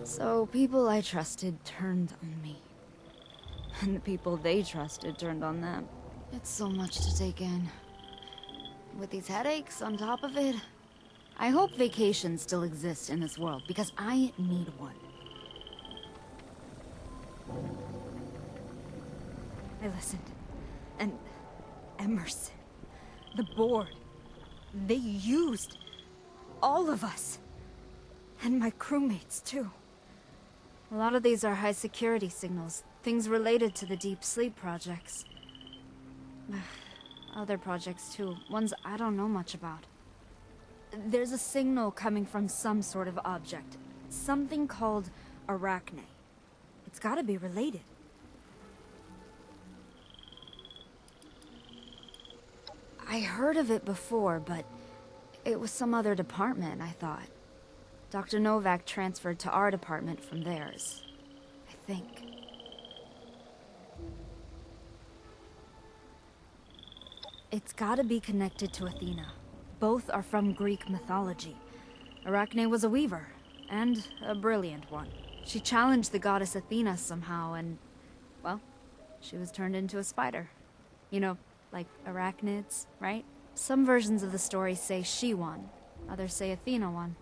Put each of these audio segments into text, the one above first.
So people I trusted turned on me. And the people they trusted turned on them. It's so much to take in. With these headaches on top of it, I hope vacations still exist in this world, because I need one. I listened. And Emerson, the board, they used all of us. And my crewmates, too. A lot of these are high security signals, things related to the deep sleep projects. Other projects, too, ones I don't know much about. There's a signal coming from some sort of object. Something called Arachne. It's gotta be related. I heard of it before, but it was some other department, I thought. Dr. Novak transferred to our department from theirs, I think. It's gotta be connected to Athena. Both are from Greek mythology. Arachne was a weaver, and a brilliant one. She challenged the goddess Athena somehow, and, well, she was turned into a spider. You know, like arachnids, right? Some versions of the story say she won, others say Athena won.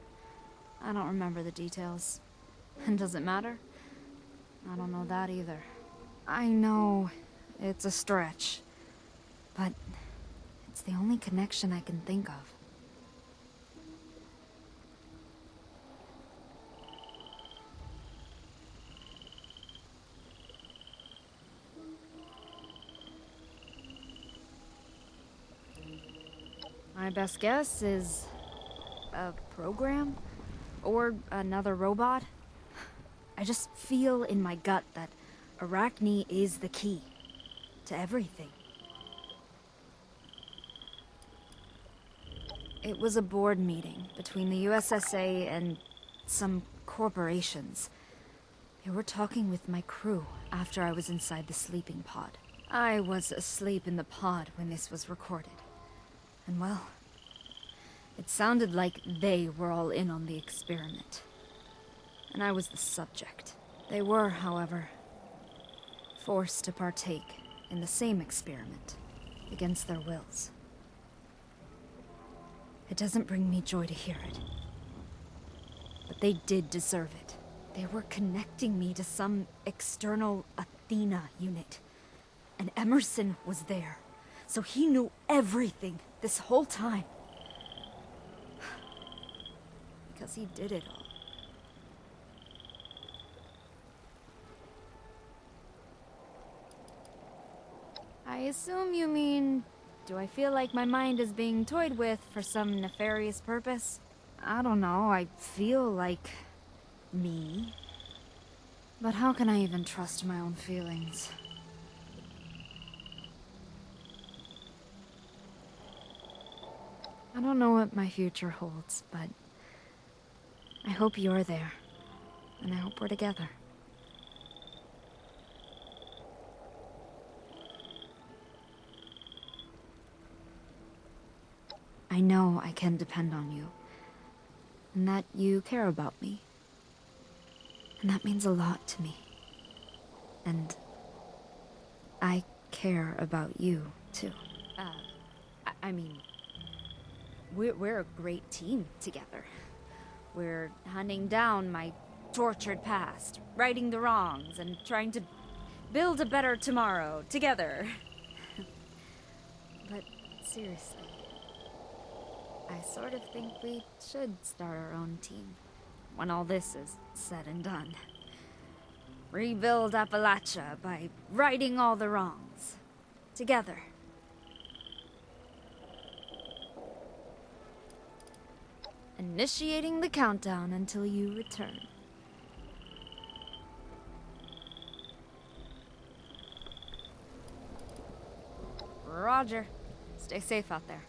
I don't remember the details. And does it matter? I don't know that either. I know it's a stretch, but it's the only connection I can think of. My best guess is a program? Or another robot? I just feel in my gut that Arachne is the key to everything. It was a board meeting between the USSA and some corporations. They were talking with my crew after I was inside the sleeping pod. I was asleep in the pod when this was recorded. And well, it sounded like they were all in on the experiment. And I was the subject. They were, however, forced to partake in the same experiment, against their wills. It doesn't bring me joy to hear it. But they did deserve it. They were connecting me to some external Athena unit. And Emerson was there, so he knew everything this whole time. Because he did it all. I assume you mean, do I feel like my mind is being toyed with for some nefarious purpose? I don't know, I feel like me. But how can I even trust my own feelings? I don't know what my future holds, but I hope you're there, and I hope we're together. I know I can depend on you, and that you care about me. And that means a lot to me. And I care about you, too. I mean, we're a great team together. We're hunting down my tortured past, righting the wrongs, and trying to build a better tomorrow together. But seriously, I sort of think we should start our own team when all this is said and done. Rebuild Appalachia by righting all the wrongs. Together. Initiating the countdown until you return. Roger. Stay safe out there.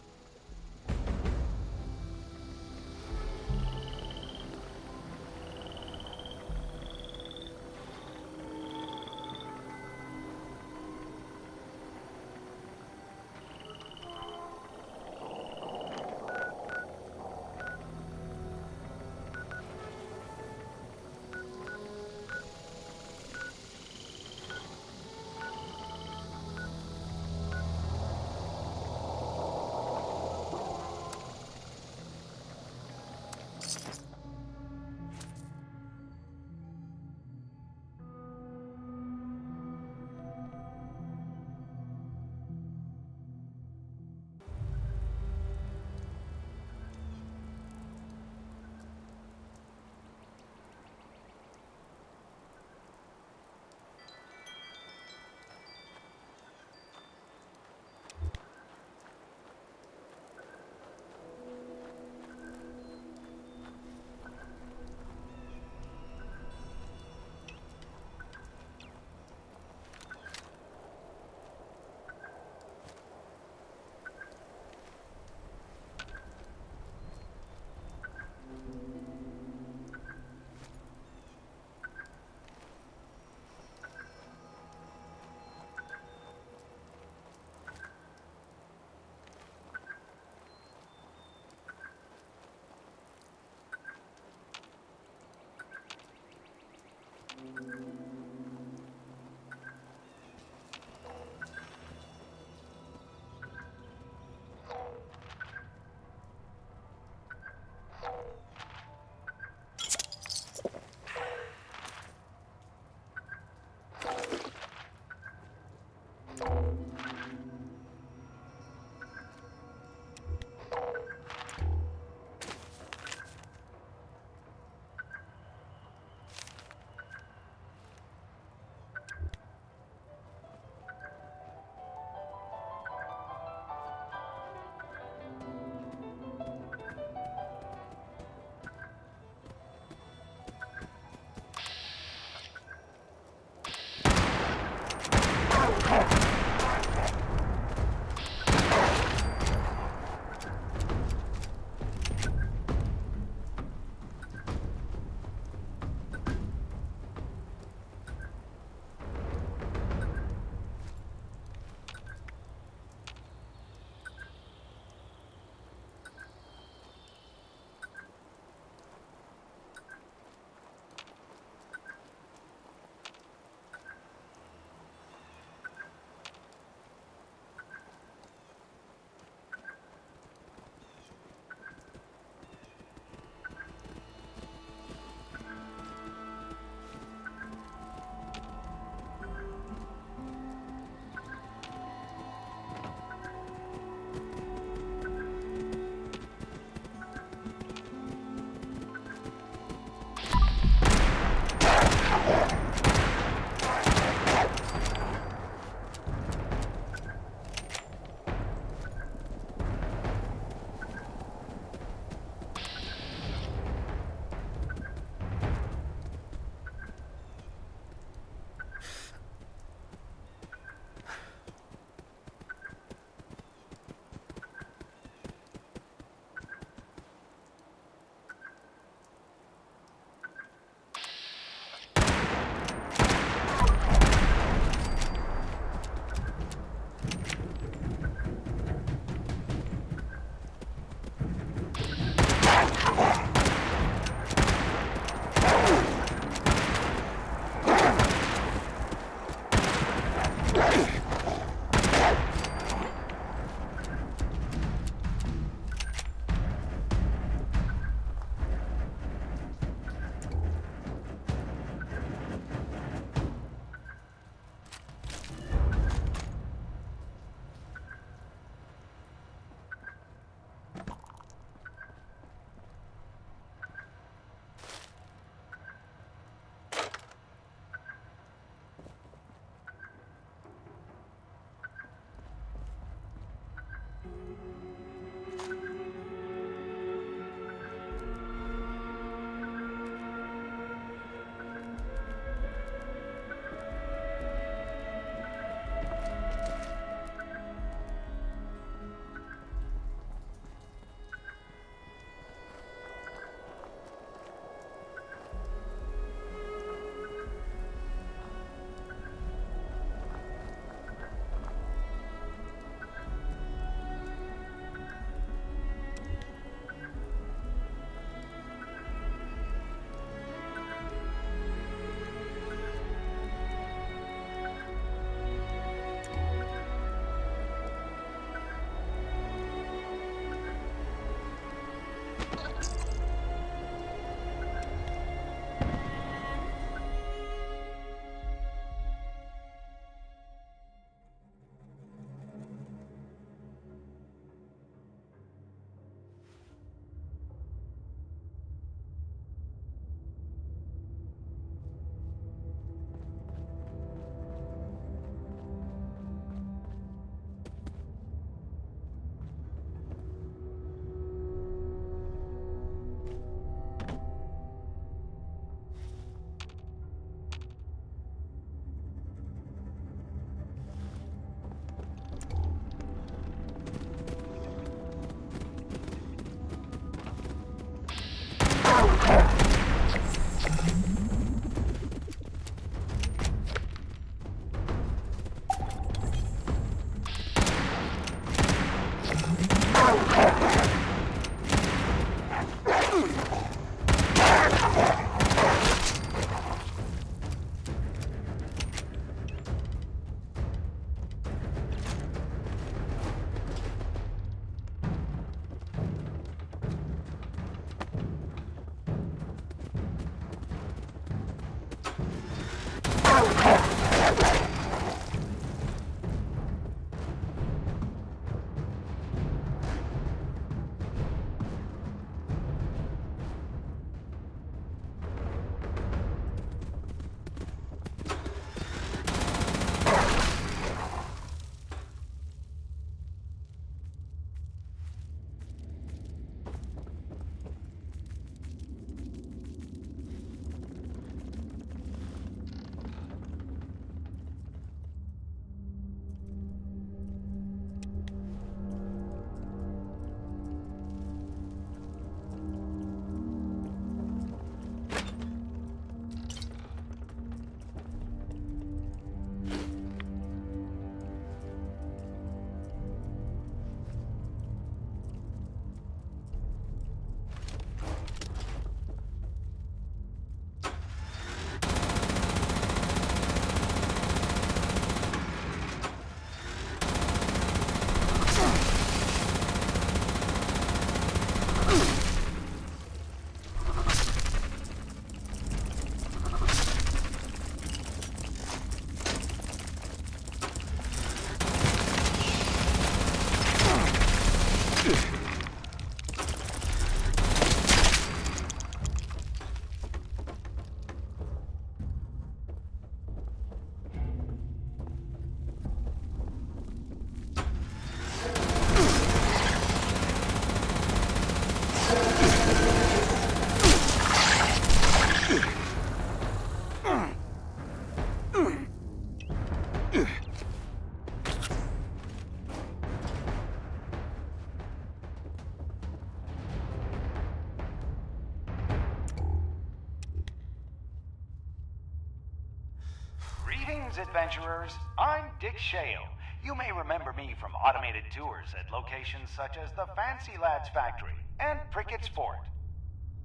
Greetings, adventurers. I'm Dick Shale. You may remember me from automated tours at locations such as the Fancy Lads Factory and Prickett's Fort.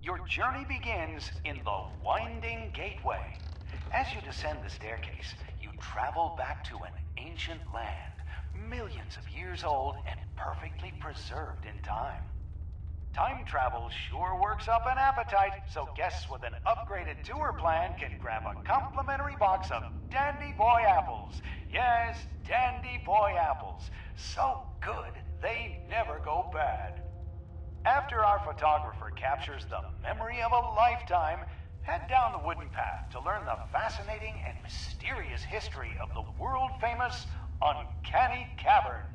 Your journey begins in the Winding Gateway. As you descend the staircase, you travel back to an ancient land, millions of years old and perfectly preserved in time. Time travel sure works up an appetite, so guests with an upgraded tour plan can grab a complimentary box of Dandy Boy apples. Yes, Dandy Boy apples. So good, they never go bad. After our photographer captures the memory of a lifetime, head down the wooden path to learn the fascinating and mysterious history of the world-famous Uncanny Caverns.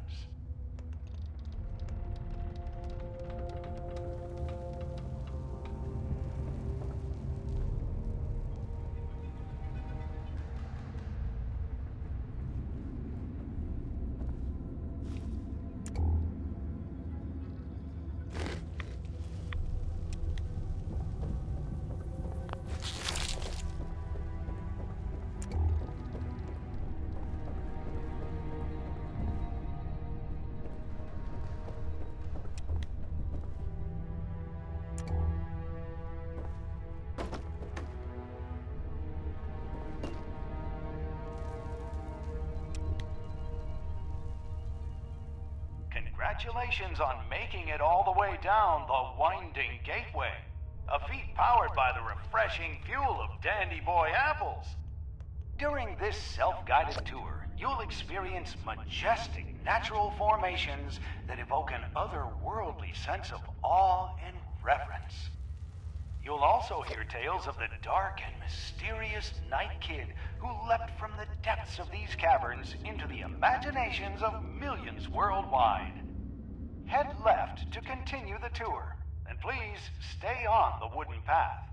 Congratulations on making it all the way down the Winding Gateway. A feat powered by the refreshing fuel of Dandy Boy apples. During this self-guided tour, you'll experience majestic natural formations that evoke an otherworldly sense of awe and reverence. You'll also hear tales of the dark and mysterious Night Kid who leapt from the depths of these caverns into the imaginations of millions worldwide. Head left to continue the tour, and please stay on the wooden path.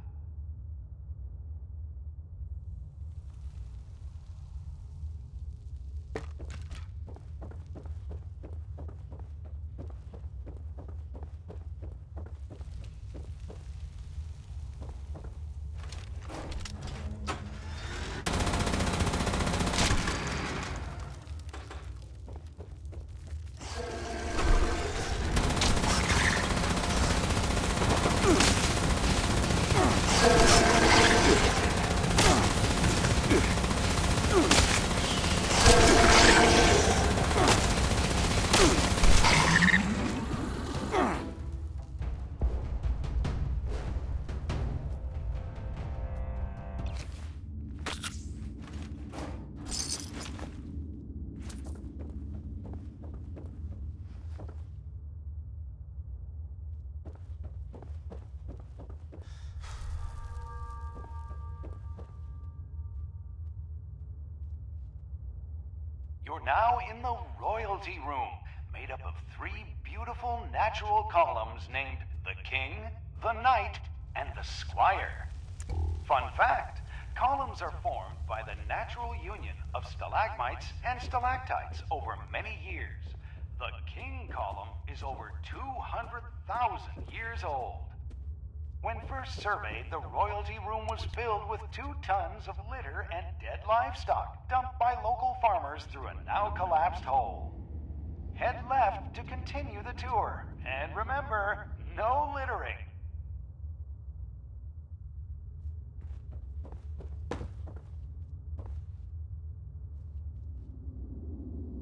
You're now in the royalty room, made up of 3 beautiful natural columns named the King, the Knight, and the Squire. Fun fact, columns are formed by the natural union of stalagmites and stalactites over many years. The King column is over 200,000 years old. When first surveyed, the royalty room was filled with 2 tons of litter and dead livestock dumped by local farmers through a now collapsed hole. Head left to continue the tour, and remember, no littering.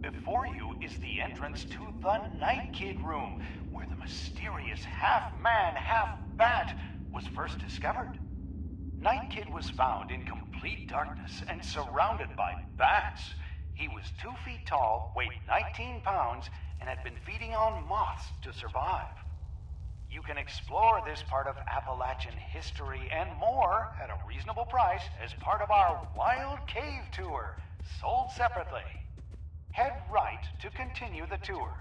Before you is the entrance to the Night Kid room, where the mysterious half-man, half-bat was first discovered. Night Kid was found in complete darkness and surrounded by bats. He was 2 feet tall, weighed 19 pounds, and had been feeding on moths to survive. You can explore this part of Appalachian history and more at a reasonable price as part of our Wild Cave Tour, sold separately. Head right to continue the tour.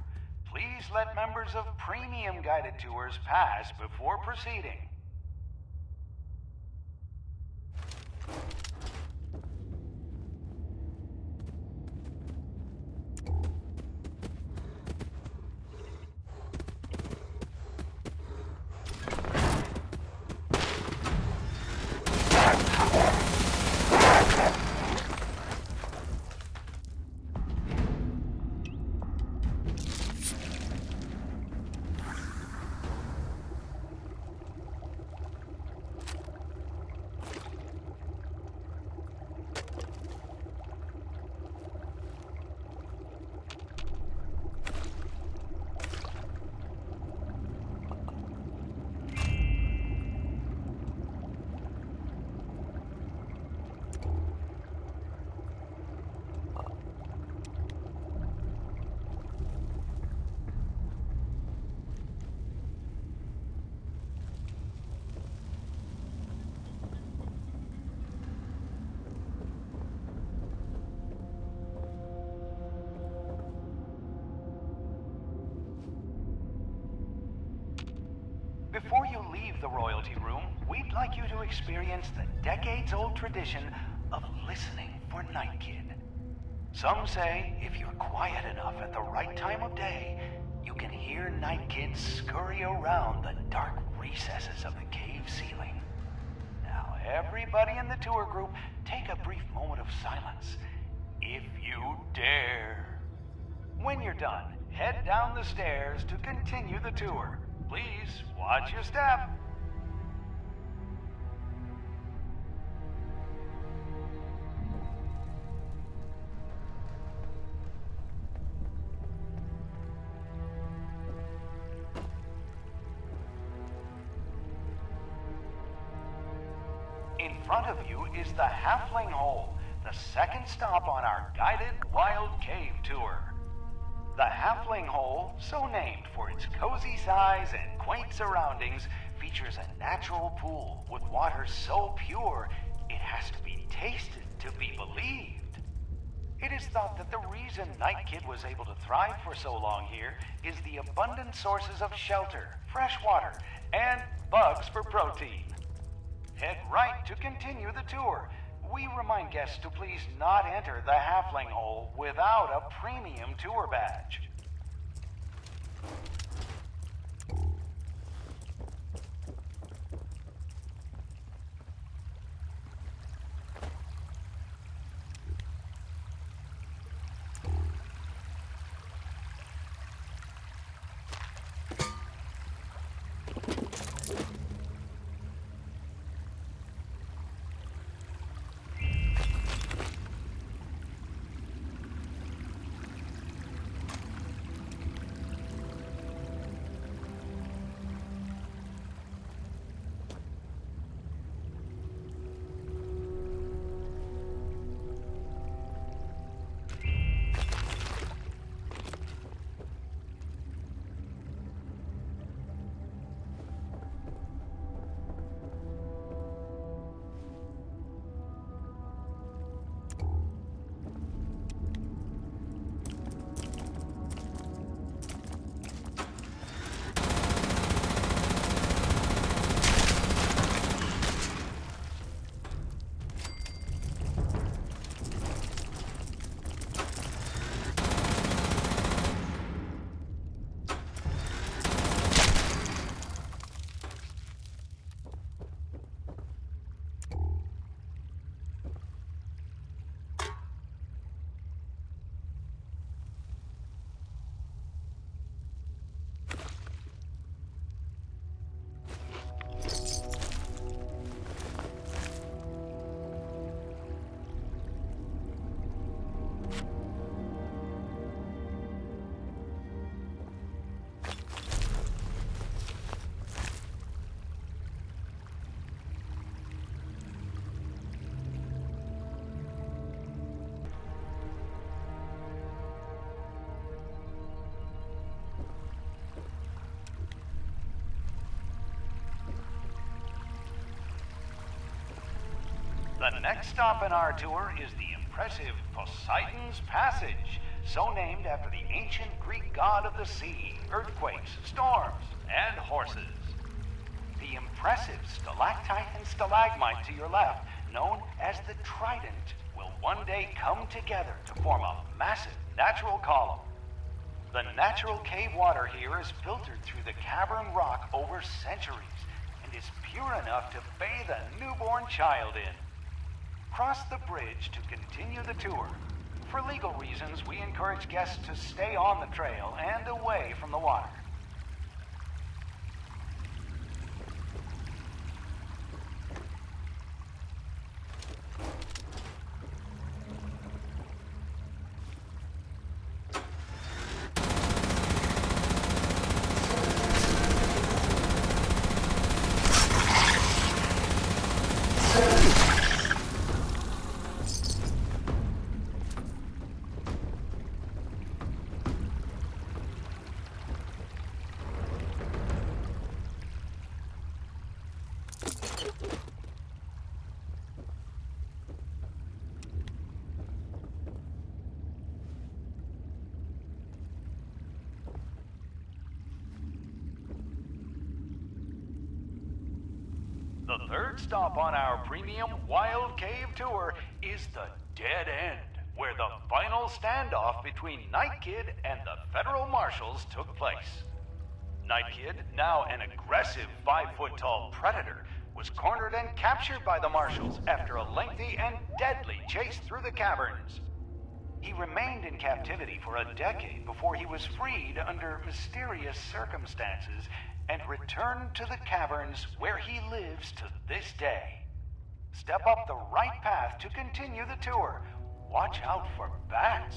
Please let members of premium guided tours pass before proceeding. the royalty room, we'd like you to experience the decades-old tradition of listening for Night Kid. Some say if you're quiet enough at the right time of day, you can hear Night Kid scurry around the dark recesses of the cave ceiling. Now, everybody in the tour group, take a brief moment of silence, if you dare. When you're done, head down the stairs to continue the tour. Please, watch your step. In front of you is the Halfling Hole, the second stop on our guided wild cave tour. The Halfling Hole, so named for its cozy size and quaint surroundings, features a natural pool with water so pure it has to be tasted to be believed. It is thought that the reason Night Kid was able to thrive for so long here is the abundant sources of shelter, fresh water, and bugs for protein. Head right to continue the tour. We remind guests to please not enter the Halfling Hole without a premium tour badge. The next stop in our tour is the impressive Poseidon's Passage, so named after the ancient Greek god of the sea, earthquakes, storms, and horses. The impressive stalactite and stalagmite to your left, known as the Trident, will one day come together to form a massive natural column. The natural cave water here is filtered through the cavern rock over centuries and is pure enough to bathe a newborn child in. Cross the bridge to continue the tour. For legal reasons, we encourage guests to stay on the trail and away from the water. The third stop on our premium Wild Cave tour is the Dead End, where the final standoff between Night Kid and the federal marshals took place. Night Kid, now an aggressive 5-foot-tall predator, was cornered and captured by the marshals after a lengthy and deadly chase through the caverns. He remained in captivity for a decade before he was freed under mysterious circumstances and returned to the caverns where he lives to this day. Step up the right path to continue the tour. Watch out for bats.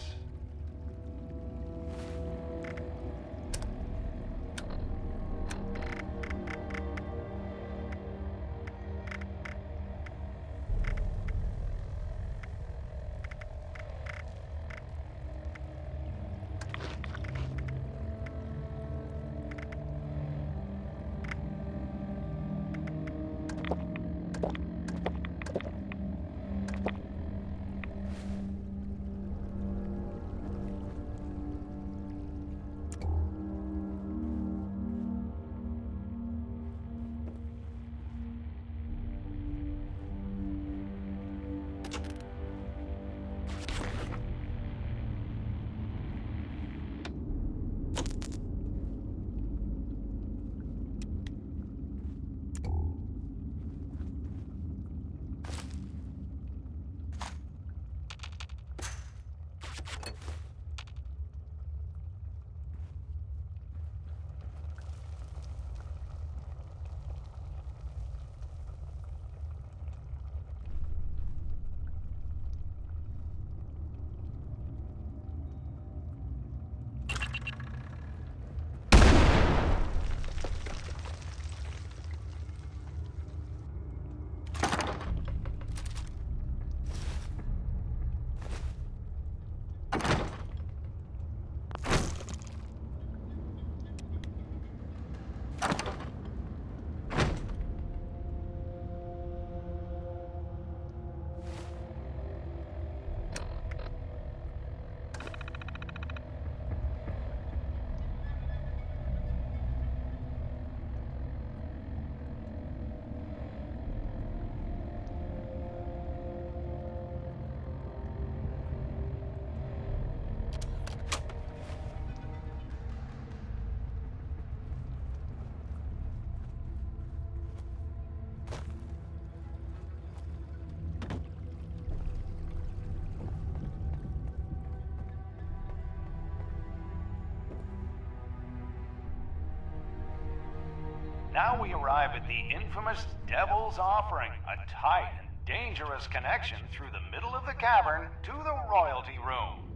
Now we arrive at the infamous Devil's Offering, a tight and dangerous connection through the middle of the cavern to the royalty room.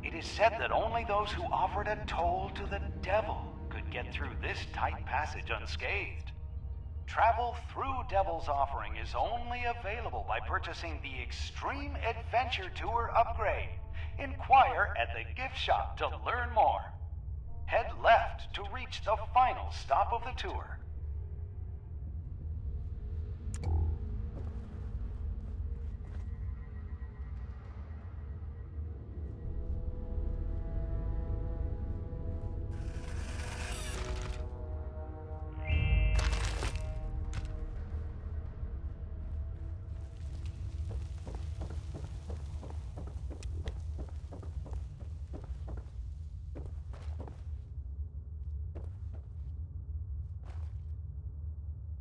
It is said that only those who offered a toll to the devil could get through this tight passage unscathed. Travel through Devil's Offering is only available by purchasing the Extreme Adventure Tour upgrade. Inquire at the gift shop to learn more. Head left to reach the final stop of the tour.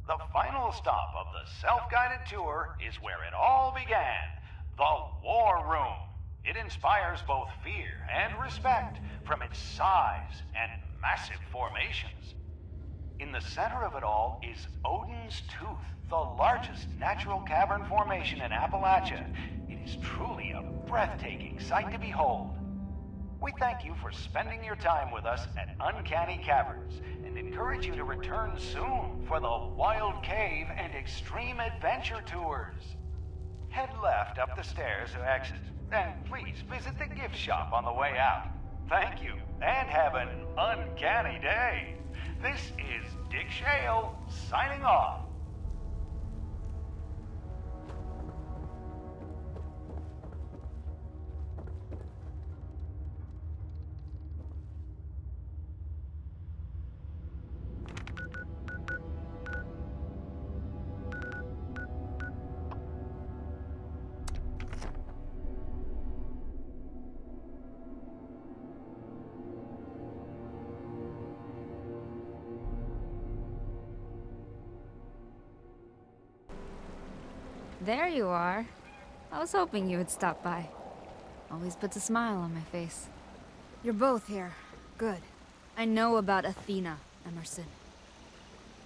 The final stop of the self-guided tour is where it all began, the War Room. It inspires both fear and respect from its size and massive formations. In the center of it all is Odin's Tooth, the largest natural cavern formation in Appalachia. It is truly a breathtaking sight to behold. We thank you for spending your time with us at Uncanny Caverns and encourage you to return soon for the Wild Cave and Extreme Adventure Tours. Head left up the stairs to exit, and please visit the gift shop on the way out. Thank you, and have an uncanny day. This is Dick Shale, signing off. There you are. I was hoping you would stop by. Always puts a smile on my face. You're both here. Good. I know about Athena, Emerson.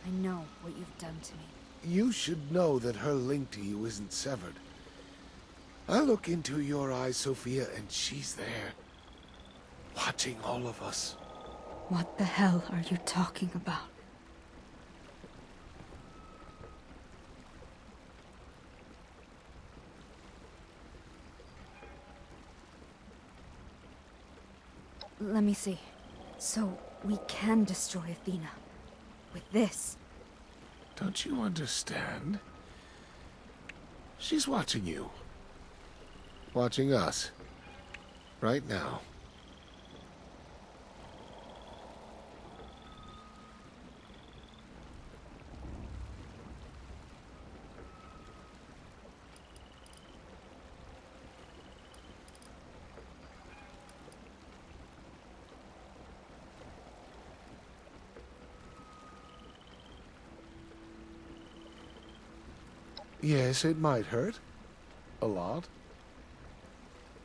I know what you've done to me. You should know that her link to you isn't severed. I look into your eyes, Sophia, and she's there. Watching all of us. What the hell are you talking about? Let me see. So, we can destroy Athena. With this. Don't you understand? She's watching you. Watching us. Right now. Yes, it might hurt. A lot.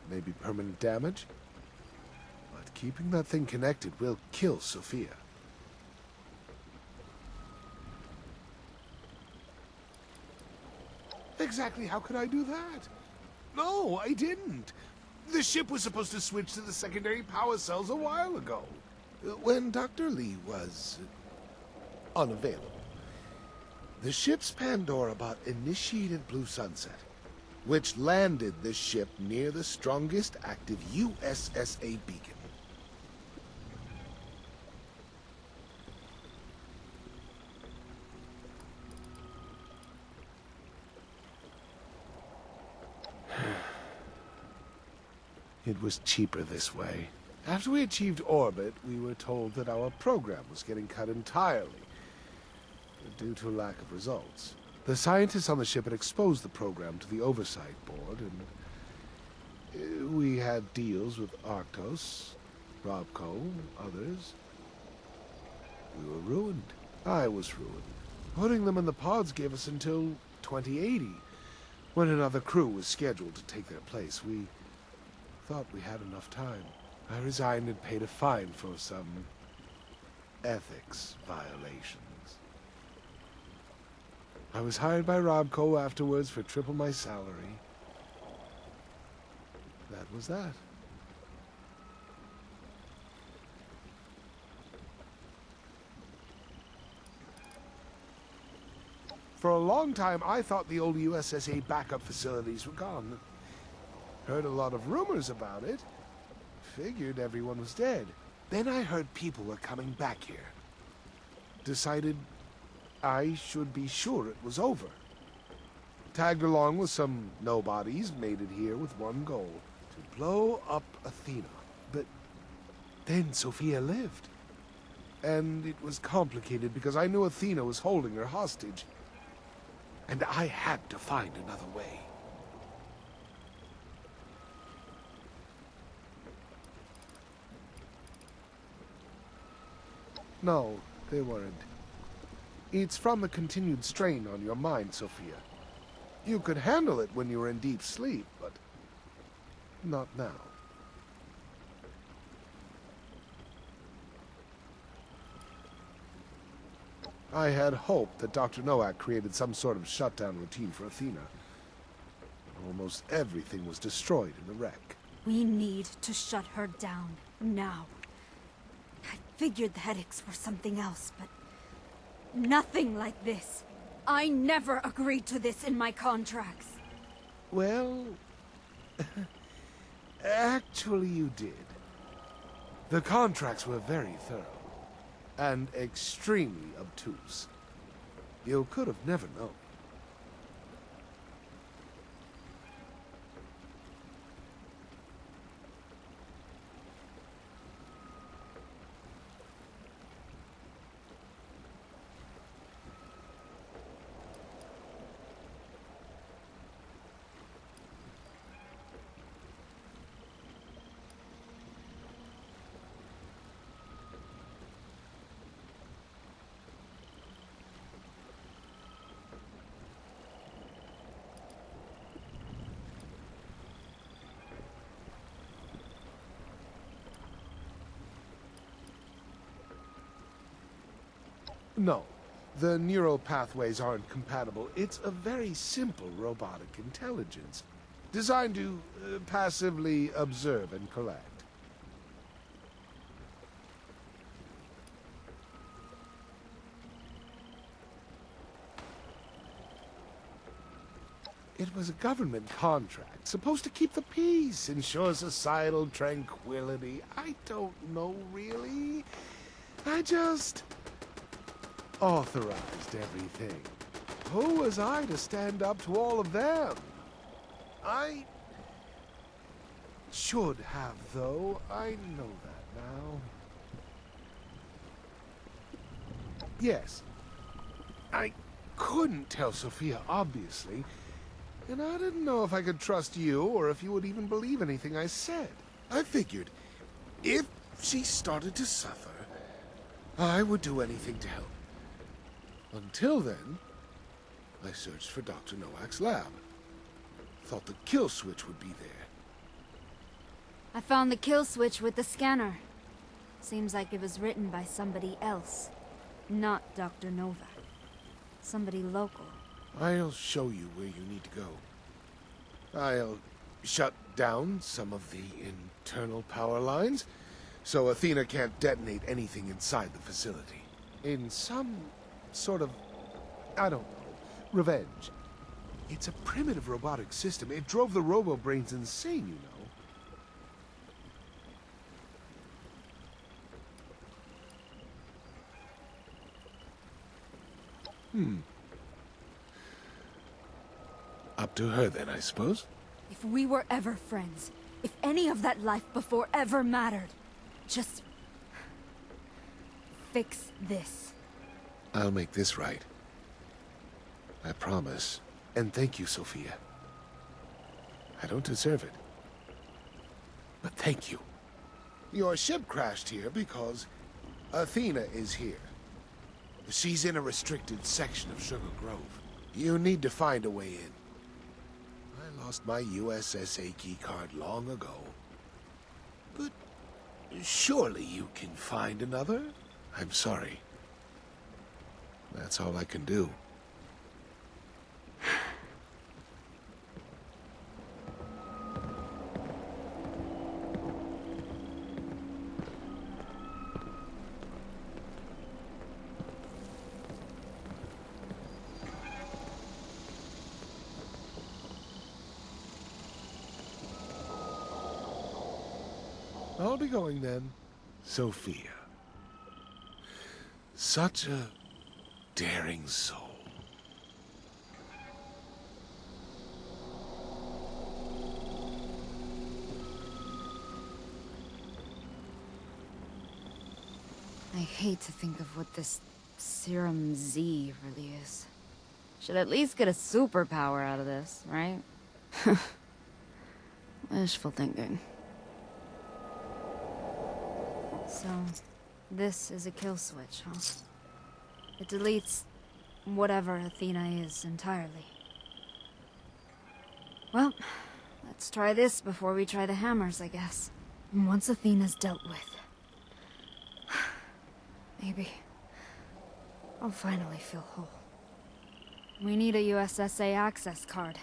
Maybe permanent damage. But keeping that thing connected will kill Sophia. Exactly how could I do that? No, I didn't. The ship was supposed to switch to the secondary power cells a while ago. When Dr. Lee was unavailable. The ship's Pandora bot initiated Blue Sunset, which landed the ship near the strongest active USSA beacon. It was cheaper this way. After we achieved orbit, we were told that our program was getting cut entirely, due to a lack of results. The scientists on the ship had exposed the program to the oversight board, and we had deals with Arctos, Robco, others. We were ruined. I was ruined. Putting them in the pods gave us until 2080, when another crew was scheduled to take their place. We thought we had enough time. I resigned and paid a fine for some ethics violations. I was hired by Robco afterwards for triple my salary. That was that. For a long time, I thought the old USSA backup facilities were gone. Heard a lot of rumors about it. Figured everyone was dead. Then I heard people were coming back here. Decided I should be sure it was over. Tagged along with some nobodies, made it here with one goal. To blow up Athena. But then Sophia lived. And it was complicated because I knew Athena was holding her hostage. And I had to find another way. No, they weren't. It's from the continued strain on your mind, Sophia. You could handle it when you were in deep sleep, but not now. I had hoped that Dr. Noack created some sort of shutdown routine for Athena. Almost everything was destroyed in the wreck. We need to shut her down, now. I figured the headaches were something else, but nothing like this. I never agreed to this in my contracts. Well, actually you did. The contracts were very thorough, and extremely obtuse. You could have never known. No, the neural pathways aren't compatible. It's a very simple robotic intelligence, designed to passively observe and collect. It was a government contract, supposed to keep the peace, ensure societal tranquility. I don't know, really. I just authorized everything. Who was I to stand up to all of them? I should have, though. I know that now. Yes. I couldn't tell Sofia, obviously. And I didn't know if I could trust you, or if you would even believe anything I said. I figured, if she started to suffer, I would do anything to help. Until then, I searched for Dr. Nowak's lab. Thought the kill switch would be there. I found the kill switch with the scanner. Seems like it was written by somebody else. Not Dr. Novak. Somebody local. I'll show you where you need to go. I'll shut down some of the internal power lines, so A.T.H.E.N.A can't detonate anything inside the facility. In some sort of, I don't know, revenge. It's a primitive robotic system. It drove the robo-brains insane, you know. Up to her then, I suppose? If we were ever friends, if any of that life before ever mattered, just fix this. I'll make this right. I promise. And thank you, Sofia. I don't deserve it. But thank you. Your ship crashed here because A.T.H.E.N.A is here. She's in a restricted section of Sugar Grove. You need to find a way in. I lost my USSA keycard long ago. But surely you can find another? I'm sorry. That's all I can do. I'll be going then. Sofia. Such a daring soul. I hate to think of what this Serum Z really is. Should at least get a superpower out of this, right? Wishful thinking. So, this is a kill switch, huh? It deletes whatever A.T.H.E.N.A is entirely. Well, let's try this before we try the hammers, I guess. And once A.T.H.E.N.A's dealt with, maybe I'll finally feel whole. We need a USSA access card.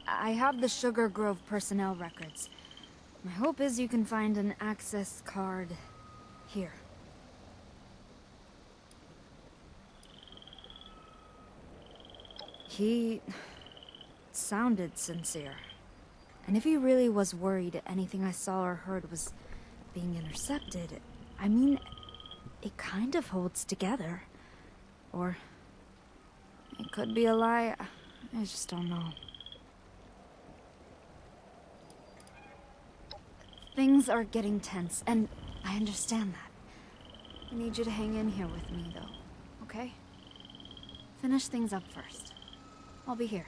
I have the Sugar Grove personnel records. My hope is you can find an access card here. He sounded sincere. And if he really was worried anything I saw or heard was being intercepted, I mean, it kind of holds together. Or it could be a lie. I just don't know. Things are getting tense, and I understand that. I need you to hang in here with me, though, okay? Finish things up first. I'll be here.